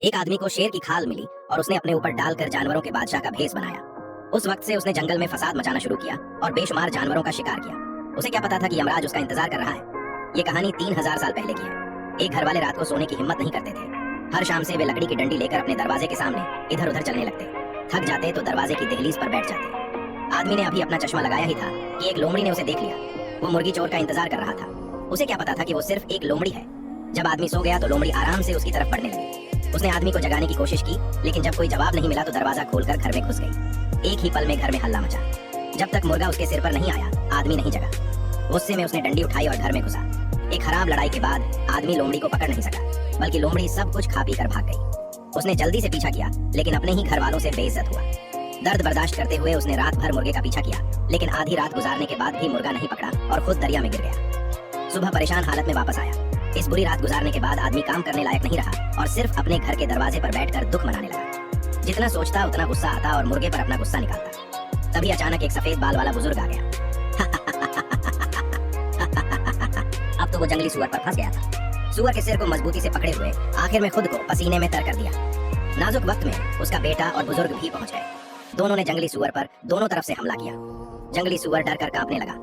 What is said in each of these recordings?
एक आदमी को शेर की खाल मिली और उसने अपने ऊपर डालकर जानवरों के बादशाह का भेष बनाया। उस वक्त से उसने जंगल में फसाद मचाना शुरू किया और बेशुमार जानवरों का शिकार किया। उसे क्या पता था कि यमराज उसका इंतजार कर रहा है। ये कहानी 3000 साल पहले की है। एक घर वाले रात को सोने की हिम्मत नहीं करते थे। हर शाम से वे लकड़ी की डंडी लेकर अपने दरवाजे के सामने इधर उधर चलने लगते। थक जाते तो दरवाजे की दहलीज पर बैठ जाते। आदमी ने अभी अपना चश्मा लगाया ही था कि एक लोमड़ी ने उसे देख लिया। वो मुर्गी चोर का इंतजार कर रहा था। उसे क्या पता था कि वो सिर्फ एक लोमड़ी है। जब आदमी सो गया तो लोमड़ी आराम से उसकी तरफ बढ़ने लगी। उसने आदमी को जगाने की कोशिश की, लेकिन जब कोई जवाब नहीं मिला तो दरवाजा खोलकर घर में घुस गई। एक ही पल में घर में हल्ला मचा। जब तक मुर्गा उसके सिर पर नहीं आया, आदमी नहीं जगा। गुस्से में उसने डंडी उठाई और घर में घुसा। एक खराब लड़ाई के बाद आदमी लोमड़ी को पकड़ नहीं सका, बल्कि लोमड़ी सब कुछ खा पी कर भाग गई। उसने जल्दी से पीछा किया, लेकिन अपने ही घर वालों से बेइज्जत हुआ। दर्द बर्दाश्त करते हुए उसने रात भर मुर्गे का पीछा किया, लेकिन आधी रात गुजारने के बाद भी मुर्गा नहीं पकड़ा और खुद दरिया में गिर गया। सुबह परेशान हालत में वापस आया। इस बुरी रात गुजारने के बाद आदमी काम करने लायक नहीं रहा और सिर्फ अपने घर के दरवाजे पर बैठकर दुख मनाने लगा। जितना सोचता उतना गुस्सा आता और मुर्गे पर अपना गुस्सा निकालता। तभी अचानक एक सफेद बाल वाला बुजुर्ग आ गया। अब तो वो जंगली सुअर पर फंस गया था। सुअर के सिर को मजबूती से पकड़े हुए आखिर में खुद को पसीने में तर कर दिया। नाजुक वक्त में उसका बेटा और बुजुर्ग भी पहुंच गए। दोनों ने जंगली सुअर पर दोनों तरफ से हमला किया। जंगली सुअर डर कर कांपने लगा।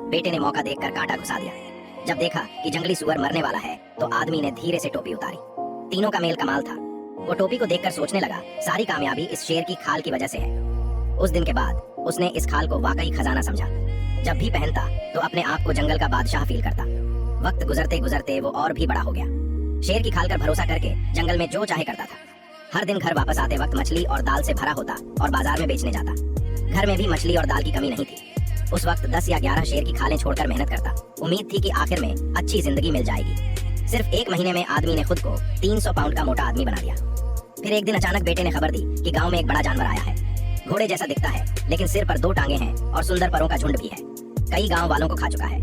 बेटे ने मौका देखकर कांटा घुसा दिया। जब देखा कि जंगली सुअर मरने वाला है तो आदमी ने धीरे से टोपी उतारी। तीनों का मेल कमाल था। वो टोपी को देखकर सोचने लगा, सारी कामयाबी इस शेर की खाल की वजह से है। उस दिन के बाद उसने इस खाल को वाकई खजाना समझा। जब भी पहनता तो अपने आप को जंगल का बादशाह फील करता। वक्त गुजरते गुजरते वो और भी बड़ा हो गया। शेर की खाल कर भरोसा करके जंगल में जो चाहे करता था। हर दिन घर वापस आते वक्त मछली और दाल से भरा होता और बाजार में बेचने जाता। घर में भी मछली और दाल की कमी नहीं थी। उस वक्त 10 या 11 शेर की खालें छोड़कर मेहनत करता। उम्मीद थी कि आखिर में अच्छी जिंदगी मिल जाएगी। सिर्फ 1 महीने में आदमी ने खुद को 300 पाउंड का मोटा आदमी बना दिया। फिर एक दिन अचानक बेटे ने खबर दी कि गांव में एक बड़ा जानवर आया है। घोड़े जैसा दिखता है, लेकिन सिर पर 2 टांगे हैं और सुंदर परों का झुंड भी है। कई गांव वालों को खा चुका है।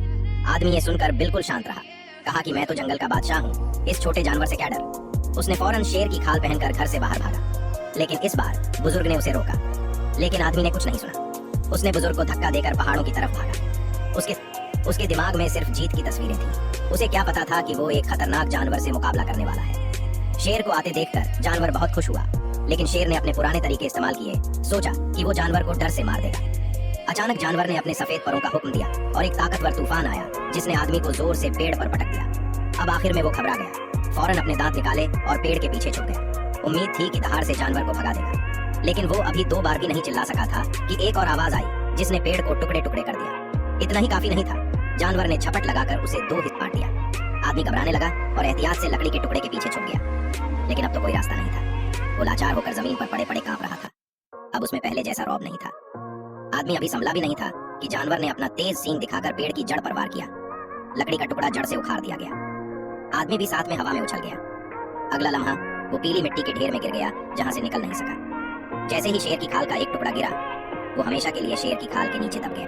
आदमी ये सुनकर बिल्कुल शांत रहा। कहा कि मैं तो जंगल का बादशाह हूँ, इस छोटे जानवर से क्या डर। उसने फौरन शेर की खाल पहनकर घर से बाहर भागा, लेकिन इस बार बुजुर्ग ने उसे रोका। लेकिन आदमी ने कुछ नहीं सुना। उसने बुजुर्ग को धक्का देकर पहाड़ों की तरफ भागा। उसके दिमाग में सिर्फ जीत की तस्वीरें थी। उसे क्या पता था कि वो एक खतरनाक जानवर से मुकाबला करने वाला है। शेर को आते देखकर जानवर बहुत खुश हुआ, लेकिन शेर ने अपने पुराने तरीके इस्तेमाल किए। सोचा कि वो जानवर को डर से मार देगा। अचानक जानवर ने अपने सफेद परों का हुक्म दिया और एक ताकतवर तूफान आया, जिसने आदमी को जोर से पेड़ पर पटक दिया। अब आखिर में वो घबरा गया। फौरन अपने दांत निकाले और पेड़ के पीछे छुप गया। उम्मीद थी कि दहाड़ से जानवर को भगा देगा, लेकिन वो अभी 2 बार भी नहीं चिल्ला सका था कि एक और आवाज आई, जिसने पेड़ को टुकड़े टुकड़े कर दिया। इतना ही काफी नहीं था। जानवर ने झपट लगाकर उसे 2 हिस्से बांट दिया। आदमी घबराने लगा और एहतियात से लकड़ी के टुकड़े के पीछे छुप गया, लेकिन अब तो कोई रास्ता नहीं था। वो लाचार होकर जमीन पर पड़े पड़े कांप रहा था। अब उसमें पहले जैसा रौब नहीं था। आदमी अभी संभला भी नहीं था कि जानवर ने अपना तेज सींग दिखाकर पेड़ की जड़ पर वार किया। लकड़ी का टुकड़ा जड़ से उखाड़ दिया गया। आदमी भी साथ में हवा में उछल गया। अगला लम्हा वो पीली मिट्टी के ढेर में गिर गया, जहां से निकल नहीं सका। जैसे ही शेर की खाल का एक टुकड़ा गिरा, वो हमेशा के लिए शेर की खाल के नीचे दब गया।